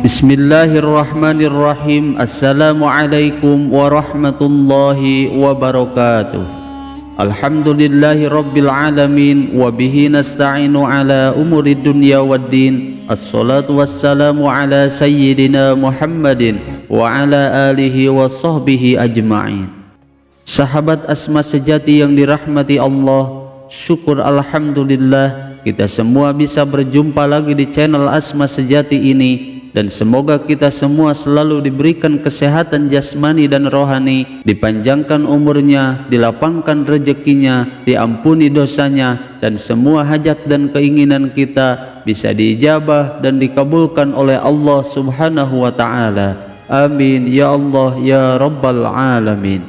Bismillahirrahmanirrahim. Assalamualaikum warahmatullahi wabarakatuh. Alhamdulillahi rabbil alamin. Wabihi nasta'inu ala umuri dunya waddin. Assalatu wassalamu ala sayyidina Muhammadin wa ala alihi wa sahbihi ajma'in. Sahabat Asma sejati yang dirahmati Allah, syukur alhamdulillah kita semua bisa berjumpa lagi di channel Asma Sejati ini. Dan semoga kita semua selalu diberikan kesehatan jasmani dan rohani, dipanjangkan umurnya, dilapangkan rezekinya, diampuni dosanya, dan semua hajat dan keinginan kita bisa diijabah dan dikabulkan oleh Allah Subhanahu wa Ta'ala. Amin ya Allah ya Rabbal Alamin.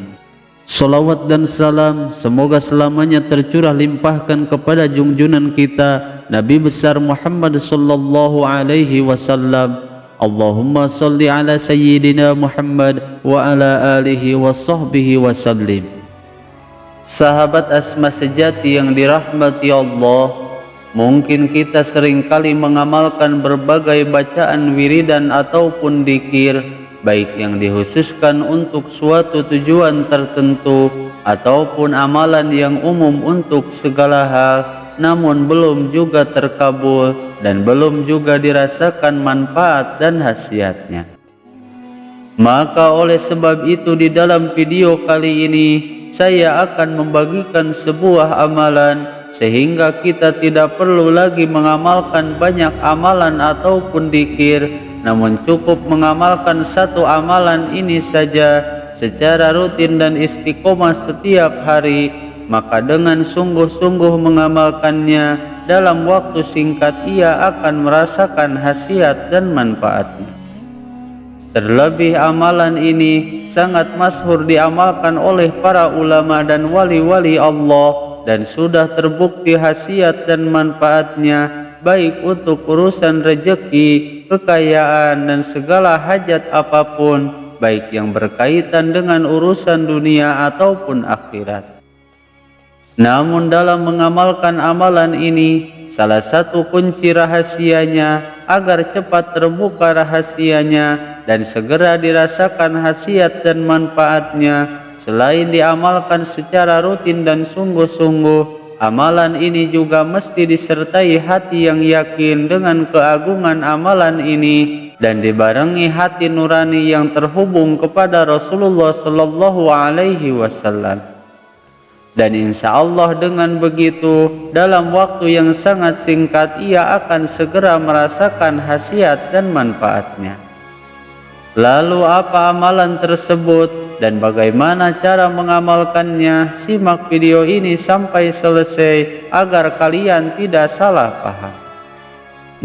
Salawat dan salam semoga selamanya tercurah limpahkan kepada junjunan kita Nabi besar Muhammad sallallahu alaihi wasallam. Allahumma salli ala sayyidina Muhammad wa ala alihi wa sahbihi wa sallim. Sahabat Asma sejati yang dirahmati Allah, mungkin kita seringkali mengamalkan berbagai bacaan wiridan ataupun dzikir, baik yang dikhususkan untuk suatu tujuan tertentu ataupun amalan yang umum untuk segala hal, namun belum juga terkabul dan belum juga dirasakan manfaat dan khasiatnya. Maka oleh sebab itu di dalam video kali ini saya akan membagikan sebuah amalan sehingga kita tidak perlu lagi mengamalkan banyak amalan ataupun dzikir, namun cukup mengamalkan satu amalan ini saja secara rutin dan istiqomah setiap hari. Maka dengan sungguh-sungguh mengamalkannya dalam waktu singkat ia akan merasakan khasiat dan manfaatnya. Terlebih amalan ini sangat masyhur diamalkan oleh para ulama dan wali-wali Allah dan sudah terbukti khasiat dan manfaatnya baik untuk urusan rezeki, kekayaan dan segala hajat apapun, baik yang berkaitan dengan urusan dunia ataupun akhirat. Namun dalam mengamalkan amalan ini, salah satu kunci rahasianya agar cepat terbuka rahasianya dan segera dirasakan khasiat dan manfaatnya, selain diamalkan secara rutin dan sungguh-sungguh, amalan ini juga mesti disertai hati yang yakin dengan keagungan amalan ini dan dibarengi hati nurani yang terhubung kepada Rasulullah Sallallahu Alaihi Wasallam. Dan insya Allah dengan begitu dalam waktu yang sangat singkat ia akan segera merasakan khasiat dan manfaatnya. Lalu apa amalan tersebut dan bagaimana cara mengamalkannya? Simak video ini sampai selesai agar kalian tidak salah paham.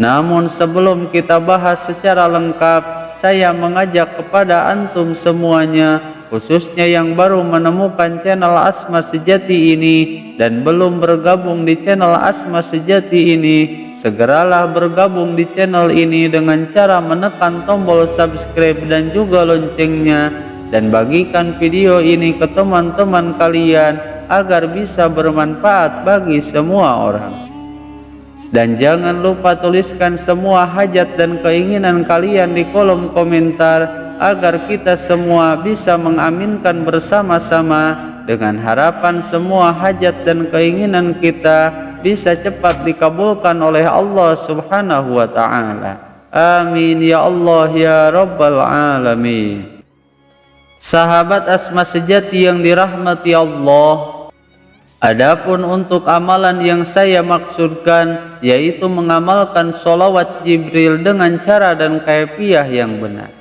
Namun sebelum kita bahas secara lengkap, saya mengajak kepada antum semuanya, khususnya yang baru menemukan channel Asma Sejati ini dan belum bergabung di channel Asma Sejati ini, segeralah bergabung di channel ini dengan cara menekan tombol subscribe dan juga loncengnya, dan bagikan video ini ke teman-teman kalian agar bisa bermanfaat bagi semua orang. Dan jangan lupa tuliskan semua hajat dan keinginan kalian di kolom komentar agar kita semua bisa mengaminkan bersama-sama dengan harapan semua hajat dan keinginan kita bisa cepat dikabulkan oleh Allah Subhanahu wa Ta'ala. Amin ya Allah ya Rabbal Alamin. Sahabat Asma Sejati yang dirahmati Allah, adapun untuk amalan yang saya maksudkan yaitu mengamalkan sholawat Jibril dengan cara dan kaifiah yang benar.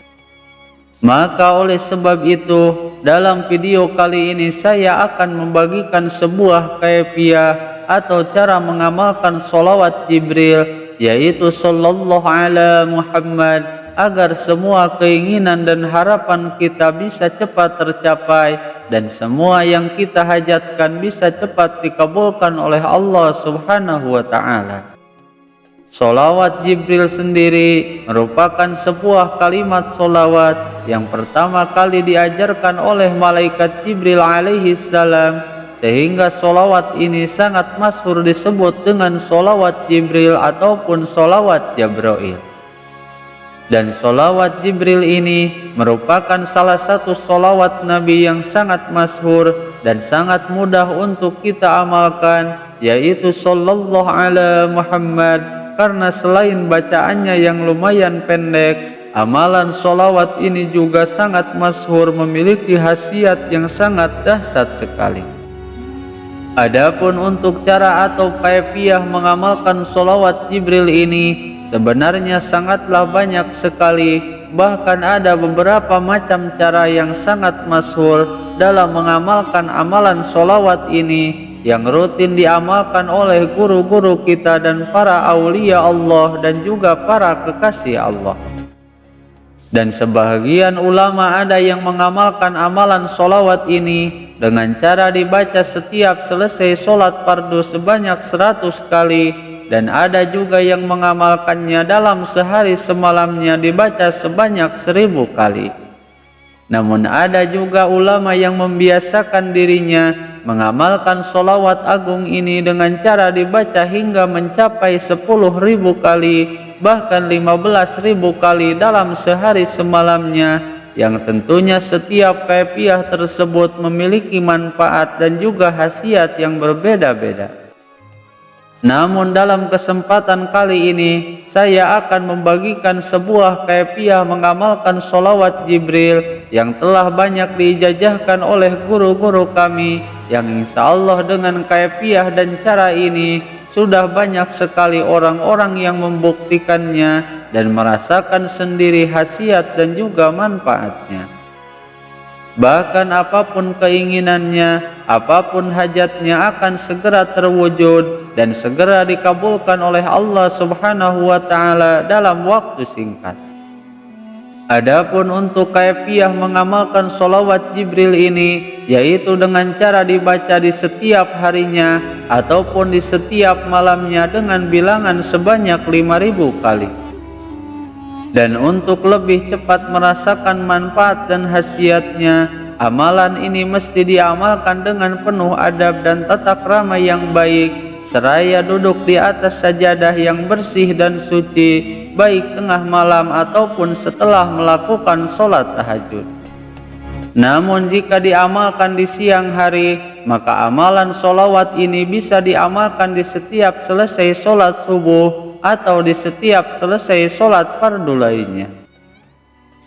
Maka oleh sebab itu dalam video kali ini saya akan membagikan sebuah kaifiah atau cara mengamalkan sholawat Jibril, yaitu sallallahu ala Muhammad, agar semua keinginan dan harapan kita bisa cepat tercapai dan semua yang kita hajatkan bisa cepat dikabulkan oleh Allah Subhanahu wa Ta'ala. Sholawat Jibril sendiri merupakan sebuah kalimat sholawat yang pertama kali diajarkan oleh malaikat Jibril alaihi salam, sehingga sholawat ini sangat masyhur disebut dengan sholawat Jibril ataupun sholawat Jabrail. Dan sholawat Jibril ini merupakan salah satu sholawat Nabi yang sangat masyhur dan sangat mudah untuk kita amalkan, yaitu sallallahu ala Muhammad. Karena selain bacaannya yang lumayan pendek, amalan sholawat ini juga sangat masyhur, memiliki khasiat yang sangat dahsyat sekali. Adapun untuk cara atau kaifiah mengamalkan sholawat Jibril ini sebenarnya sangatlah banyak sekali. Bahkan ada beberapa macam cara yang sangat masyhur dalam mengamalkan amalan sholawat ini, yang rutin diamalkan oleh guru-guru kita dan para aulia Allah dan juga para kekasih Allah. Dan sebahagian ulama ada yang mengamalkan amalan sholawat ini dengan cara dibaca setiap selesai sholat fardu sebanyak 100 kali, dan ada juga yang mengamalkannya dalam sehari semalamnya dibaca sebanyak 1000 kali. Namun ada juga ulama yang membiasakan dirinya mengamalkan sholawat agung ini dengan cara dibaca hingga mencapai 10.000 kali, bahkan 15.000 kali dalam sehari semalamnya, yang tentunya setiap kaifiah tersebut memiliki manfaat dan juga khasiat yang berbeda-beda. Namun dalam kesempatan kali ini saya akan membagikan sebuah kaifiah mengamalkan sholawat Jibril yang telah banyak diijazahkan oleh guru-guru kami, yang insya Allah dengan kaifiah dan cara ini sudah banyak sekali orang-orang yang membuktikannya dan merasakan sendiri khasiat dan juga manfaatnya. Bahkan apapun keinginannya, apapun hajatnya akan segera terwujud dan segera dikabulkan oleh Allah Subhanahu wa Ta'ala dalam waktu singkat. Adapun untuk kaifiah mengamalkan sholawat Jibril ini, yaitu dengan cara dibaca di setiap harinya ataupun di setiap malamnya dengan bilangan sebanyak 5.000 kali. Dan untuk lebih cepat merasakan manfaat dan khasiatnya, amalan ini mesti diamalkan dengan penuh adab dan tata krama yang baik, seraya duduk di atas sajadah yang bersih dan suci, baik tengah malam ataupun setelah melakukan sholat tahajud. Namun jika diamalkan di siang hari, maka amalan sholawat ini bisa diamalkan di setiap selesai sholat subuh atau di setiap selesai sholat fardu lainnya.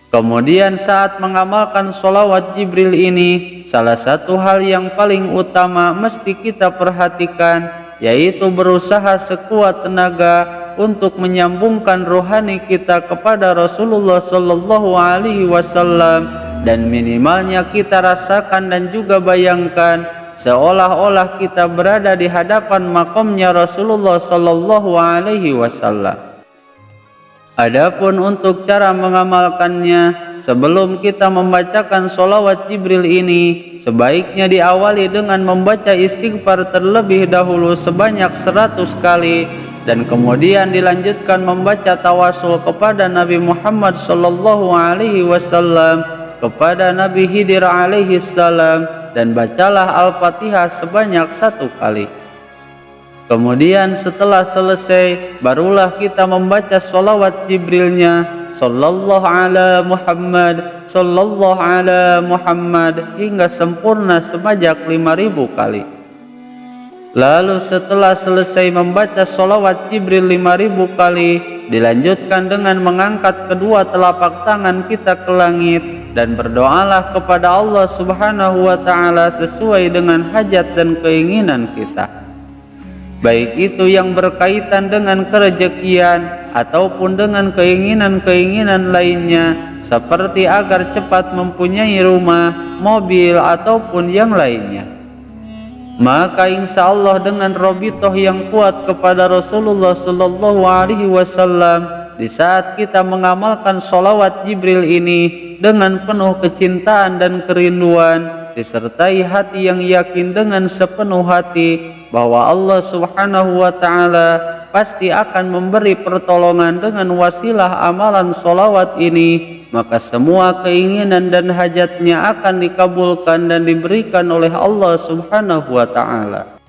Kemudian saat mengamalkan sholawat Jibril ini, salah satu hal yang paling utama mesti kita perhatikan, yaitu berusaha sekuat tenaga untuk menyambungkan rohani kita kepada Rasulullah Sallallahu Alaihi Wasallam, dan minimalnya kita rasakan dan juga bayangkan seolah-olah kita berada di hadapan makamnya Rasulullah Sallallahu Alaihi Wasallam. Adapun untuk cara mengamalkannya, sebelum kita membacakan sholawat Jibril ini, sebaiknya diawali dengan membaca istighfar terlebih dahulu sebanyak 100 kali, dan kemudian dilanjutkan membaca tawasul kepada Nabi Muhammad Sallallahu Alaihi Wasallam, kepada Nabi Khidir alaihi salam, dan bacalah Al-Fatihah sebanyak 1 kali. Kemudian setelah selesai, barulah kita membaca sholawat Jibrilnya, sallallahu ala Muhammad, sallallahu ala Muhammad, hingga sempurna sebanyak 5.000 kali. Lalu setelah selesai membaca sholawat Jibril 5.000 kali, dilanjutkan dengan mengangkat kedua telapak tangan kita ke langit dan berdoalah kepada Allah Subhanahu wa Ta'ala sesuai dengan hajat dan keinginan kita, baik itu yang berkaitan dengan kerejekian ataupun dengan keinginan-keinginan lainnya, seperti agar cepat mempunyai rumah, mobil, ataupun yang lainnya. Maka insya Allah dengan robitoh yang kuat kepada Rasulullah Sallallahu Alaihi Wasallam, di saat kita mengamalkan sholawat Jibril ini dengan penuh kecintaan dan kerinduan, disertai hati yang yakin dengan sepenuh hati bahwa Allah Subhanahu wa Ta'ala pasti akan memberi pertolongan dengan wasilah amalan sholawat ini, maka semua keinginan dan hajatnya akan dikabulkan dan diberikan oleh Allah Subhanahu wa Ta'ala.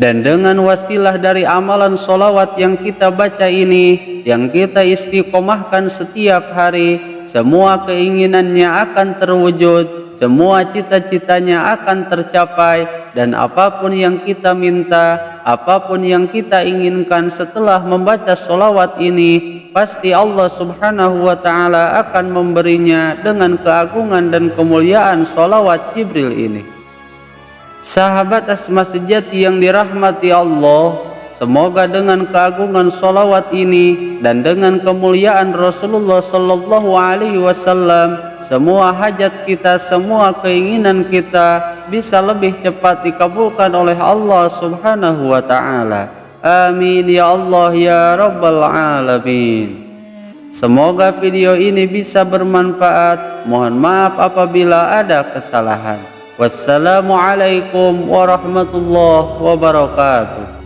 Dan dengan wasilah dari amalan sholawat yang kita baca ini, yang kita istiqomahkan setiap hari, semua keinginannya akan terwujud, semua cita-citanya akan tercapai, dan apapun yang kita minta, apapun yang kita inginkan setelah membaca sholawat ini, pasti Allah Subhanahu wa Ta'ala akan memberinya dengan keagungan dan kemuliaan sholawat Jibril ini. Sahabat Asma sejati yang dirahmati Allah, semoga dengan keagungan sholawat ini dan dengan kemuliaan Rasulullah Sallallahu Alaihi Wasallam, semua hajat kita, semua keinginan kita bisa lebih cepat dikabulkan oleh Allah Subhanahu wa Ta'ala. Amin ya Allah ya Rabbal Alamin. Semoga video ini bisa bermanfaat. Mohon maaf apabila ada kesalahan. Wassalamualaikum warahmatullahi wabarakatuh.